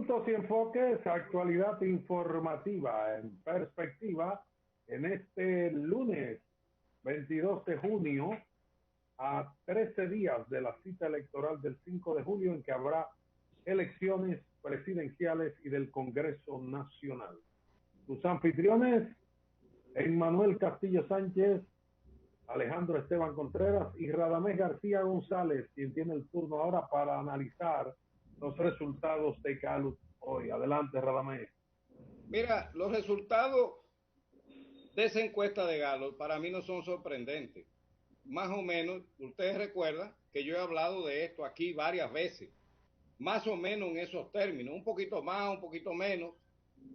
Puntos y enfoques, actualidad informativa en perspectiva en este lunes 22 de junio, a 13 días de la cita electoral del 5 de julio, en que habrá elecciones presidenciales y del Congreso Nacional. Sus anfitriones, Emmanuel Castillo Sánchez, Alejandro Esteban Contreras y Radamés García González, quien tiene el turno ahora para analizar los resultados de Gallup hoy. Adelante, Radamés. Mira, los resultados de esa encuesta de Gallup para mí no son sorprendentes. Más o menos, ustedes recuerdan que yo he hablado de esto aquí varias veces, más o menos en esos términos, un poquito más, un poquito menos,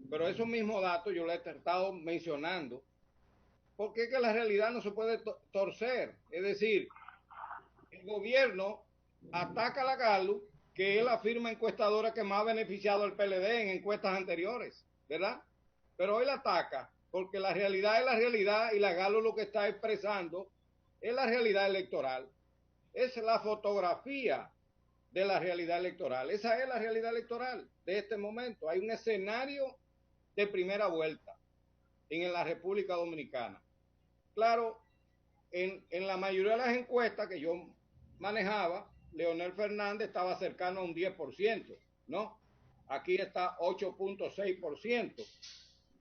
pero esos mismos datos yo les he estado mencionando, porque es que la realidad no se puede torcer. Es decir, el gobierno ataca a la Gallup, que es la firma encuestadora que más ha beneficiado al PLD en encuestas anteriores, ¿verdad? Pero hoy la ataca porque la realidad es la realidad y la Gallup lo que está expresando es la realidad electoral. Es la fotografía de la realidad electoral. Esa es la realidad electoral de este momento. Hay un escenario de primera vuelta en la República Dominicana. Claro, en la mayoría de las encuestas que yo manejaba, Leonel Fernández estaba cercano a un 10%, ¿no? Aquí está 8.6%.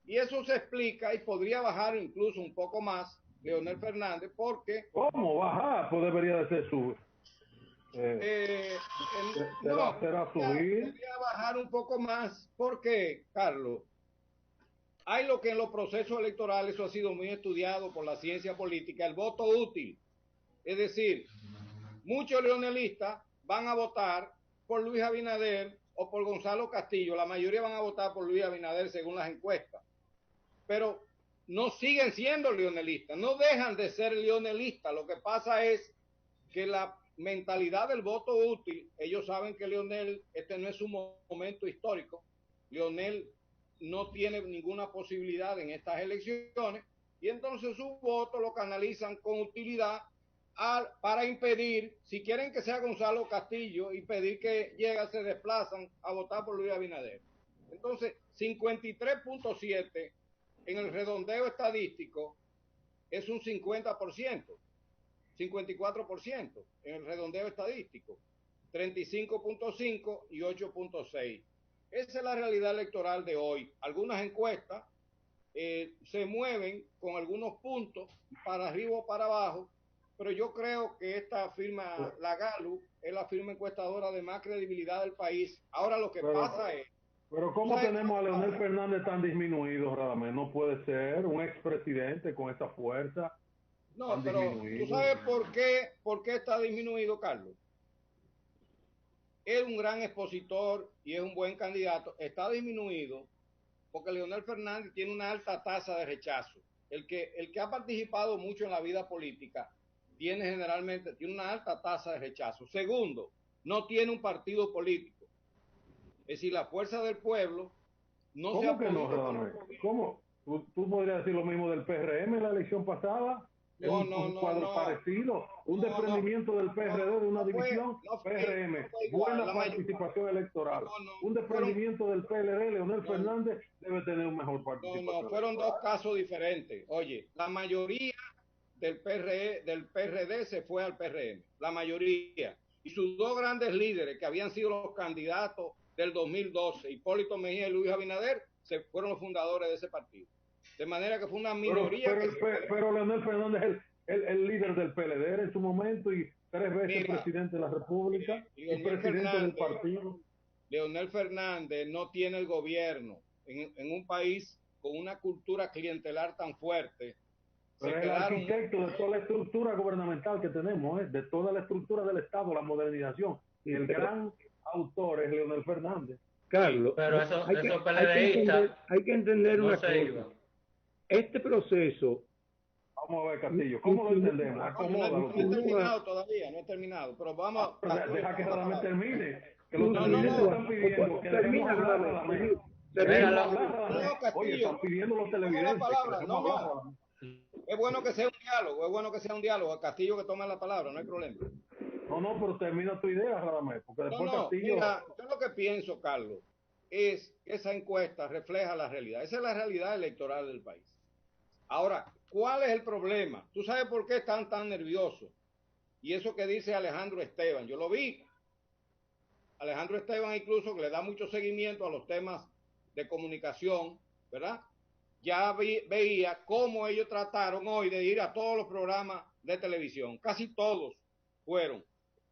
Y eso se explica y podría bajar incluso un poco más Leonel Fernández porque... ¿Cómo bajar? Pues debería de ser su... no, será subir. podría bajar un poco más porque, Carlos, hay lo que en los procesos electorales, eso ha sido muy estudiado por la ciencia política, el voto útil. Es decir, muchos leonelistas van a votar por Luis Abinader o por Gonzalo Castillo. La mayoría van a votar por Luis Abinader según las encuestas. Pero no siguen siendo leonelistas, no dejan de ser leonelistas. Lo que pasa es que la mentalidad del voto útil, ellos saben que Leonel, este no es un momento histórico, Leonel no tiene ninguna posibilidad en estas elecciones y entonces su voto lo canalizan con utilidad para impedir, si quieren que sea Gonzalo Castillo, impedir que llegue, se desplazan a votar por Luis Abinader. Entonces, 53.7 en el redondeo estadístico es un 50%. 54% en el redondeo estadístico, 35.5 y 8.6. Esa es la realidad electoral de hoy. Algunas encuestas se mueven con algunos puntos para arriba o para abajo, pero yo creo que esta firma, la Gallup, es la firma encuestadora de más credibilidad del país. Ahora lo que pasa es... Pero ¿cómo tenemos a Leonel Fernández tan disminuido, Radamés? No puede ser un expresidente con esa fuerza. No, pero ¿tú sabes por qué está disminuido, Carlos? Es un gran expositor y es un buen candidato. Está disminuido porque Leonel Fernández tiene una alta tasa de rechazo. El que ha participado mucho en la vida política tiene una alta tasa de rechazo. Segundo, no tiene un partido político. Es decir, la fuerza del pueblo no se ha podido... ¿Cómo? ¿Tú podrías decir lo mismo del PRM en la elección pasada? Un cuadro parecido, un desprendimiento del PRD de una división, PRM, buena participación electoral. Un desprendimiento del PLD, Leonel Fernández debe tener un mejor participación. No, fueron dos casos diferentes. Oye, la mayoría del PRD se fue al PRM, la mayoría. Y sus dos grandes líderes, que habían sido los candidatos del 2012, Hipólito Mejía y Luis Abinader, fueron los fundadores de ese partido. De manera que fue una minoría. Pero Leonel Fernández es el líder del PLD en su momento y 3 veces presidente de la República y presidente del partido. Leonel Fernández no tiene el gobierno en un país con una cultura clientelar tan fuerte. Pero es el arquitecto de toda la estructura gubernamental que tenemos, de toda la estructura del Estado, la modernización. Y el gran autor es Leonel Fernández. Carlos, pero hay que entender una cosa. Este proceso... Vamos a ver, Castillo, ¿cómo lo entendemos? No he terminado todavía, no he terminado, pero vamos... Deja que Radamés termine. Que los televidentes están pidiendo que dejemos hablar a Radamés. Oye, están pidiendo los televidentes que dejemos hablar a Radamés. Es bueno que sea un diálogo, Castillo que tome la palabra, no hay problema. No, pero termina tu idea, Radamés, porque después Castillo... Mira, yo lo que pienso, Carlos, es que esa encuesta refleja la realidad. Esa es la realidad electoral del país. Ahora, ¿cuál es el problema? ¿Tú sabes por qué están tan nerviosos? Y eso que dice Alejandro Esteban, yo lo vi. Alejandro Esteban incluso, que le da mucho seguimiento a los temas de comunicación, ¿verdad? Ya veía cómo ellos trataron hoy de ir a todos los programas de televisión. Casi todos fueron.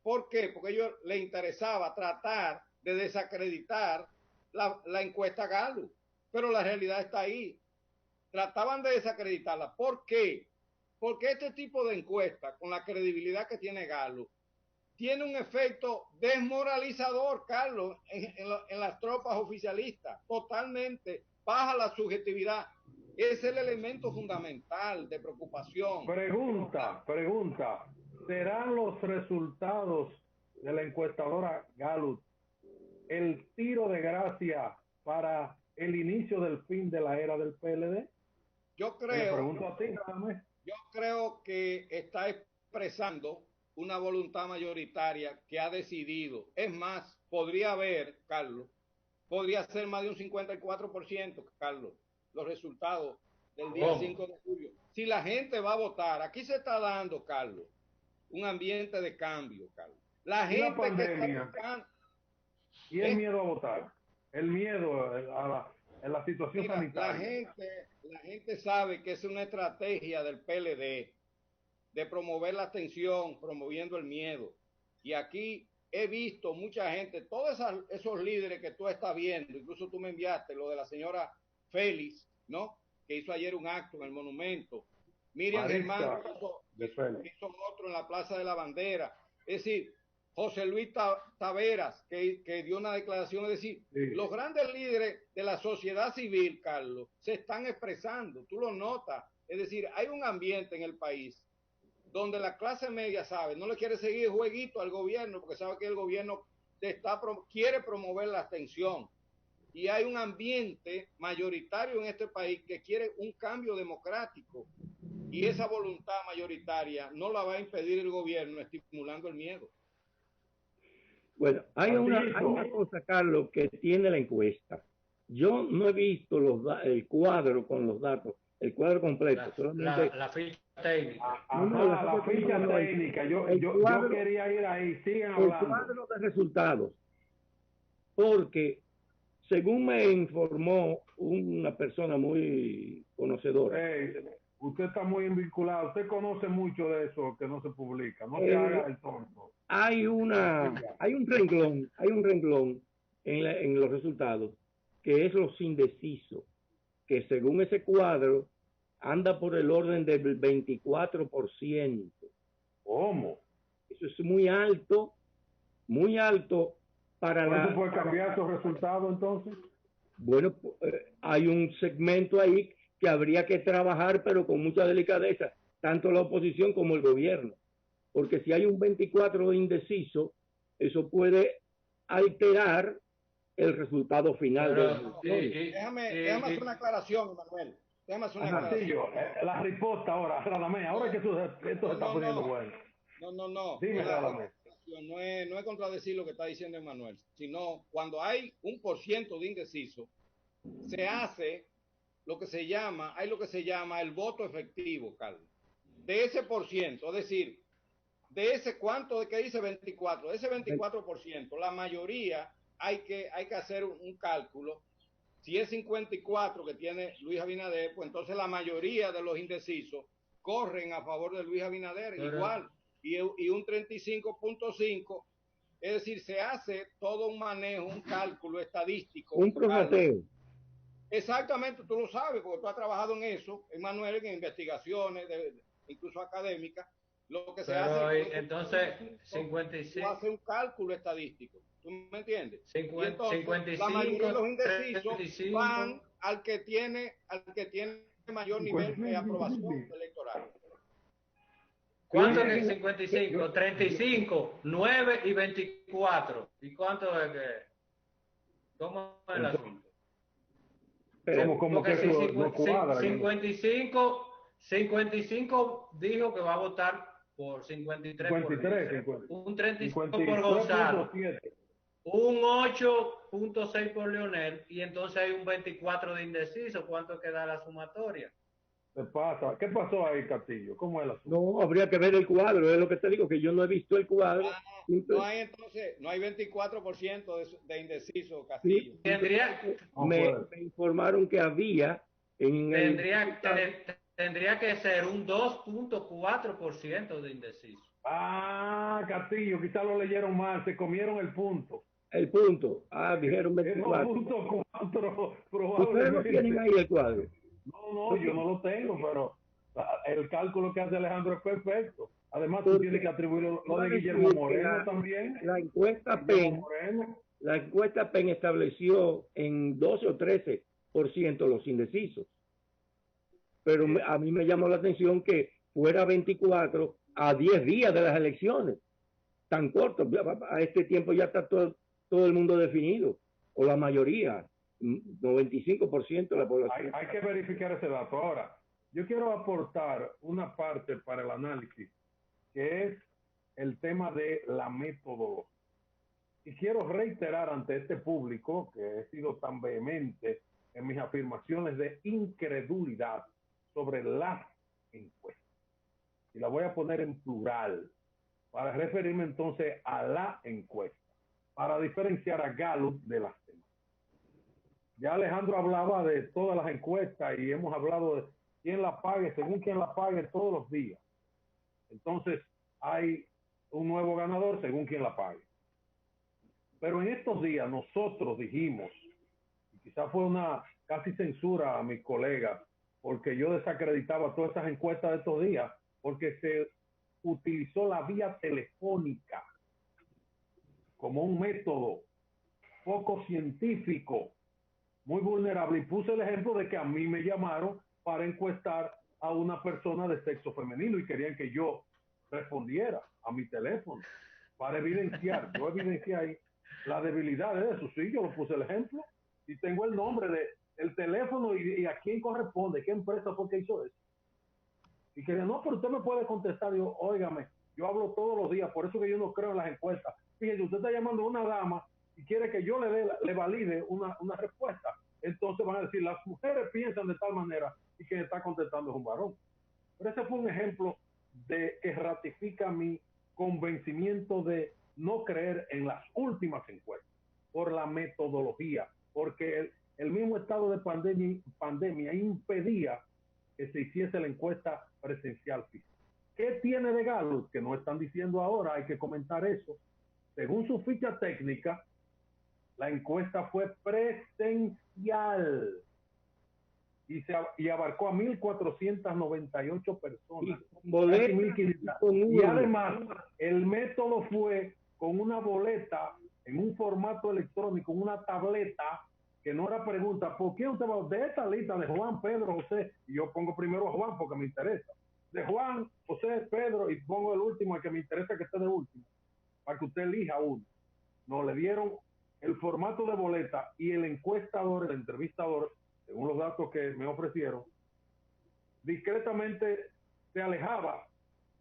¿Por qué? Porque a ellos les interesaba tratar de desacreditar la encuesta Gallup. Pero la realidad está ahí. Trataban de desacreditarla. ¿Por qué? Porque este tipo de encuesta, con la credibilidad que tiene Gallup, tiene un efecto desmoralizador, Carlos, en las tropas oficialistas. Totalmente baja la subjetividad. Es el elemento fundamental de preocupación. Pregunta. ¿Serán los resultados de la encuestadora Gallup el tiro de gracia para el inicio del fin de la era del PLD? Yo creo que está expresando una voluntad mayoritaria que ha decidido. Es más, podría haber, Carlos, podría ser más de un 54%, Carlos, los resultados del día 5 de julio. Si la gente va a votar, aquí se está dando, Carlos, un ambiente de cambio, Carlos. La gente que está buscando, y el miedo a votar, el miedo a la situación sanitaria. La gente sabe que es una estrategia del PLD de promover la tensión, promoviendo el miedo. Y aquí he visto mucha gente, todos esos líderes que tú estás viendo, incluso tú me enviaste lo de la señora Félix, ¿no? Que hizo ayer un acto en el monumento. Miriam Germán hizo otro en la Plaza de la Bandera. Es decir, José Luis Taveras, que dio una declaración, es decir, los grandes líderes de la sociedad civil, Carlos, se están expresando, tú lo notas. Es decir, hay un ambiente en el país donde la clase media sabe, no le quiere seguir el jueguito al gobierno, porque sabe que el gobierno quiere promover la abstención. Y hay un ambiente mayoritario en este país que quiere un cambio democrático. Y esa voluntad mayoritaria no la va a impedir el gobierno estimulando el miedo. Bueno, hay una cosa, Carlos, que tiene la encuesta. Yo no he visto el cuadro con los datos, el cuadro completo. La ficha técnica. La ficha técnica. Yo quería ir ahí. Sigan hablando. El cuadro de resultados. Porque, según me informó una persona muy conocedora. Usted está muy vinculado. Usted conoce mucho de eso que no se publica. No se haga el tonto. Hay un renglón en los resultados que es los indecisos, que según ese cuadro anda por el orden del 24%. ¿Cómo? Eso es muy alto para ¿Por eso puede cambiar esos resultados entonces? Bueno, hay un segmento ahí que habría que trabajar, pero con mucha delicadeza, tanto la oposición como el gobierno. Porque si hay un 24 de indeciso, eso puede alterar el resultado final. Déjame hacer una aclaración, Manuel. Déjame hacer una aclaración. La respuesta ahora, Radamés, ahora que esto se está poniendo bueno. No. Dime, Radamés. No es contradecir lo que está diciendo Emanuel, sino cuando hay 1% de indeciso, se hace lo que se llama el voto efectivo, Carlos. De ese por ciento, es decir, de ese cuánto de que dice 24, de ese 24%, la mayoría hay que hacer un cálculo. Si es 54 que tiene Luis Abinader, pues entonces la mayoría de los indecisos corren a favor de Luis Abinader, igual, y un 35.5, es decir, se hace todo un manejo, un cálculo estadístico. Un prorrateo. Exactamente, tú lo sabes, porque tú has trabajado en eso, Emanuel, en investigaciones, incluso académicas. Lo que se hace entonces 55 hace un cálculo estadístico, ¿tú me entiendes? 55, la mayoría de los indecisos 35, van al que tiene mayor nivel de aprobación electoral. ¿Cuánto es 55? 35, 9 y 24. ¿Y cuánto es que? ¿Cómo es el asunto? Como que eso no cuadra. 55 dijo que va a votar por 53. 53. Un 35 por Gonzalo. un 8.6 por Leonel y entonces hay un 24 de indeciso. ¿Cuánto queda la sumatoria? ¿Qué pasa? ¿Qué pasó ahí, Castillo? ¿Cómo es el asunto? No, habría que ver el cuadro, es lo que te digo, que yo no he visto el cuadro. Ah, no hay entonces, no hay 24% de indeciso, Castillo. Sí, Tendría, No puede. me informaron que había en el... tendría que ser un 2.4% de indeciso. Ah, Castillo, quizá lo leyeron mal, se comieron el punto. El punto. Ah, dijeron Es 24. 2.4 Ustedes no tienen probablemente. ahí el cuadro. No, yo no lo tengo, pero el cálculo que hace Alejandro es perfecto. Además, tú Porque tienes que atribuir lo iba a de decir Guillermo que Moreno también. la encuesta Guillermo PEN, Moreno. la encuesta PEN estableció en 12 o 13% los indecisos. Pero a mí me llamó la atención que fuera 24 a 10 días de las elecciones. Tan corto, a este tiempo ya está todo el mundo definido, o la mayoría, 95% de la población. Hay que verificar ese dato. Ahora, yo quiero aportar una parte para el análisis, que es el tema de la metodología. Y quiero reiterar ante este público que he sido tan vehemente en mis afirmaciones de incredulidad sobre las encuestas. Y la voy a poner en plural para referirme entonces a la encuesta, para diferenciar a Gallup de las demás. Ya Alejandro hablaba de todas las encuestas y hemos hablado de quién la pague, según quién la pague todos los días. Entonces hay un nuevo ganador según quien la pague. Pero en estos días nosotros dijimos, y quizás fue una casi censura a mis colegas, porque yo desacreditaba todas esas encuestas de estos días, porque se utilizó la vía telefónica como un método poco científico, muy vulnerable. Y puse el ejemplo de que a mí me llamaron para encuestar a una persona de sexo femenino y querían que yo respondiera a mi teléfono para evidenciar. Yo evidencié ahí la debilidad de eso. Sí, yo lo puse el ejemplo y tengo el nombre del teléfono y a quién corresponde, qué empresa fue que hizo eso. Y querían, no, pero usted me puede contestar. Yo, óigame, yo hablo todos los días, por eso que yo no creo en las encuestas. Fíjese, usted está llamando a una dama y quiere que yo le valide una respuesta. Entonces van a decir, las mujeres piensan de tal manera y quien está contestando es un varón. Pero ese fue un ejemplo de que ratifica mi convencimiento de no creer en las últimas encuestas por la metodología, porque el mismo estado de pandemia impedía que se hiciese la encuesta presencial física. ¿Qué tiene de Gallup? Que no están diciendo ahora, hay que comentar eso. Según su ficha técnica, la encuesta fue presencial y abarcó a 1.498 personas. Y además, el método fue con una boleta en un formato electrónico, una tableta, que no era pregunta, ¿por qué usted va de esta lista de Juan, Pedro, José? Y yo pongo primero a Juan porque me interesa. De Juan, José, Pedro, y pongo el último, el que me interesa que esté de último, para que usted elija uno. Nos le dieron el formato de boleta y el encuestador, el entrevistador, según los datos que me ofrecieron, discretamente se alejaba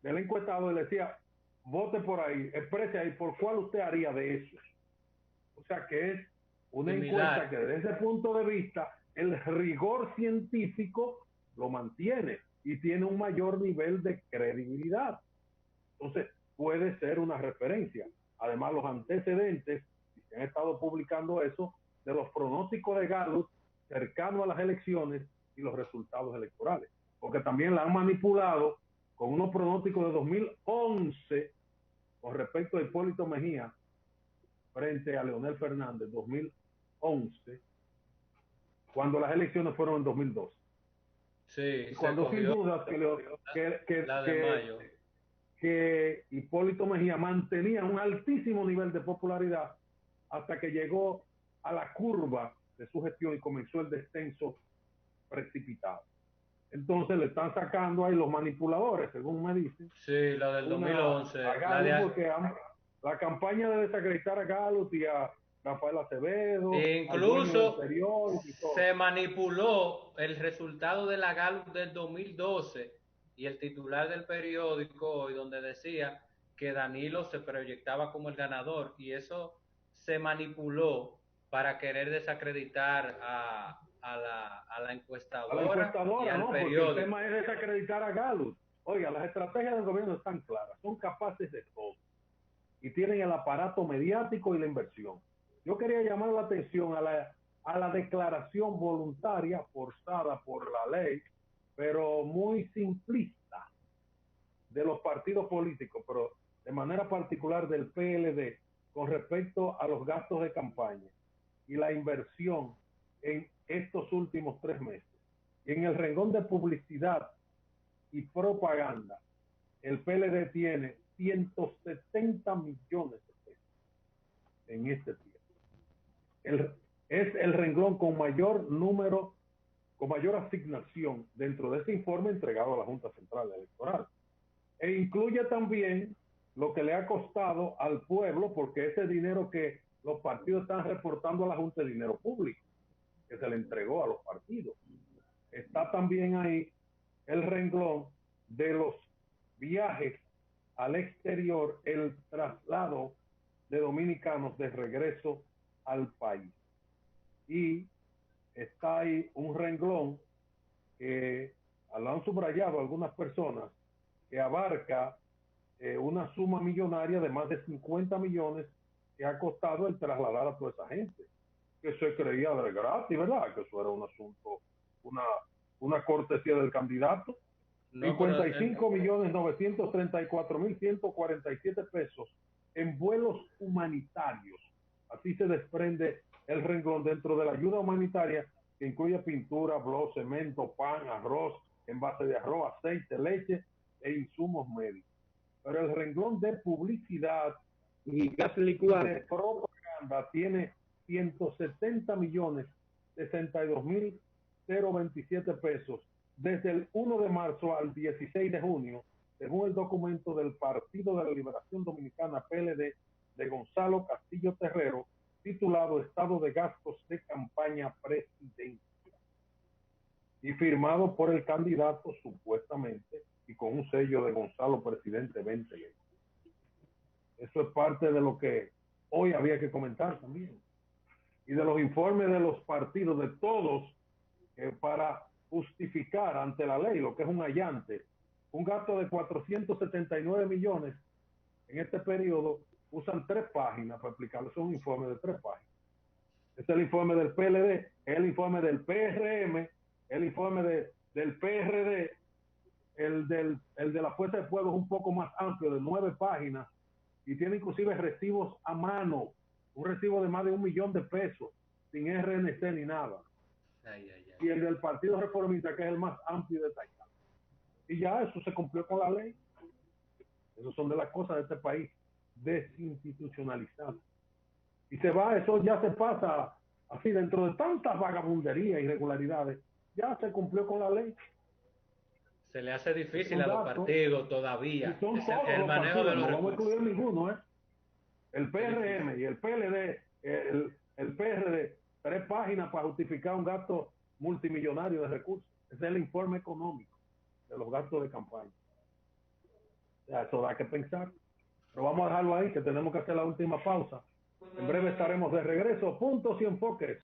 del encuestado y le decía, vote por ahí, exprese ahí por cuál usted haría de esos. O sea que es una encuesta que desde ese punto de vista el rigor científico lo mantiene y tiene un mayor nivel de credibilidad. Entonces puede ser una referencia. Además los antecedentes, se han estado publicando eso, de los pronósticos de Gallup cercanos a las elecciones y los resultados electorales. Porque también la han manipulado con unos pronósticos de 2011 con respecto a Hipólito Mejía frente a Leonel Fernández, 2011, cuando las elecciones fueron en 2012. Sí, y cuando sin duda que Hipólito Mejía mantenía un altísimo nivel de popularidad hasta que llegó a la curva de su gestión y comenzó el descenso precipitado. Entonces le están sacando ahí los manipuladores, según me dicen. Sí, la del 2011. Porque la campaña de desacreditar a Gallup y a Rafael Acevedo. Incluso se manipuló el resultado de la Gallup del 2012 y el titular del periódico hoy donde decía que Danilo se proyectaba como el ganador y eso se manipuló para querer desacreditar a la A la encuestadora y encuestadora, al ¿no? Porque el periódico. tema es desacreditar a Gallup. Oiga, las estrategias del gobierno están claras, son capaces de todo y tienen el aparato mediático y la inversión. Yo quería llamar la atención a la declaración voluntaria forzada por la ley, pero muy simplista de los partidos políticos, pero de manera particular del PLD, con respecto a los gastos de campaña y la inversión en estos últimos 3 meses. Y en el renglón de publicidad y propaganda, el PLD tiene 170 millones de pesos en este tiempo. Es el renglón con mayor número, con mayor asignación dentro de este informe entregado a la Junta Central Electoral. E incluye también lo que le ha costado al pueblo, porque ese dinero que los partidos están reportando a la Junta es dinero público, que se le entregó a los partidos. Está también ahí el renglón de los viajes al exterior, el traslado de dominicanos de regreso al país. Y está ahí un renglón que lo han subrayado algunas personas, que abarca una suma millonaria de más de 50 millones que ha costado el trasladar a toda esa gente, que se creía de gratis, ¿verdad? Que eso era un asunto, una cortesía del candidato. No, 55.934.147 pesos en vuelos humanitarios. Así se desprende el renglón dentro de la ayuda humanitaria, que incluye pintura, blog, cemento, pan, arroz, envase de arroz, aceite, leche e insumos médicos. Pero el renglón de publicidad y gas licuado de propaganda tiene 170.062.027 pesos desde el 1 de marzo al 16 de junio, según el documento del Partido de la Liberación Dominicana, PLD, de Gonzalo Castillo Terrero, titulado Estado de Gastos de Campaña Presidencial, y firmado por el candidato supuestamente y con un sello de Gonzalo Presidente 2020. Eso es parte de lo que hoy había que comentar también. Y de los informes de los partidos, de todos, para justificar ante la ley lo que es un allante, un gasto de 479 millones en este periodo, usan 3 páginas para explicarlo. Es un informe de 3 páginas. Es el informe del PLD, el informe del PRM, el informe del PRD, el de la Fuerza del Pueblo es un poco más amplio, de 9 páginas, y tiene inclusive recibos a mano, un recibo de más de 1 millón de pesos, sin RNC ni nada. Y el del Partido Reformista, que es el más amplio y detallado. Y ya eso se cumplió con la ley. Esas son de las cosas de este país, desinstitucionalizado. Y se va, eso ya se pasa así, dentro de tantas vagabunderías e irregularidades, ya se cumplió con la ley. Se le hace difícil a los partidos todavía. Y son todos el los manejo partidos, de los no vamos a recursos. excluir ninguno, ¿eh? El PRM y el PLD, el PRD, 3 páginas para justificar un gasto multimillonario de recursos. Ese es el informe económico de los gastos de campaña. O sea, eso da que pensar. Pero vamos a dejarlo ahí, que tenemos que hacer la última pausa. En breve estaremos de regreso. Puntos y enfoques.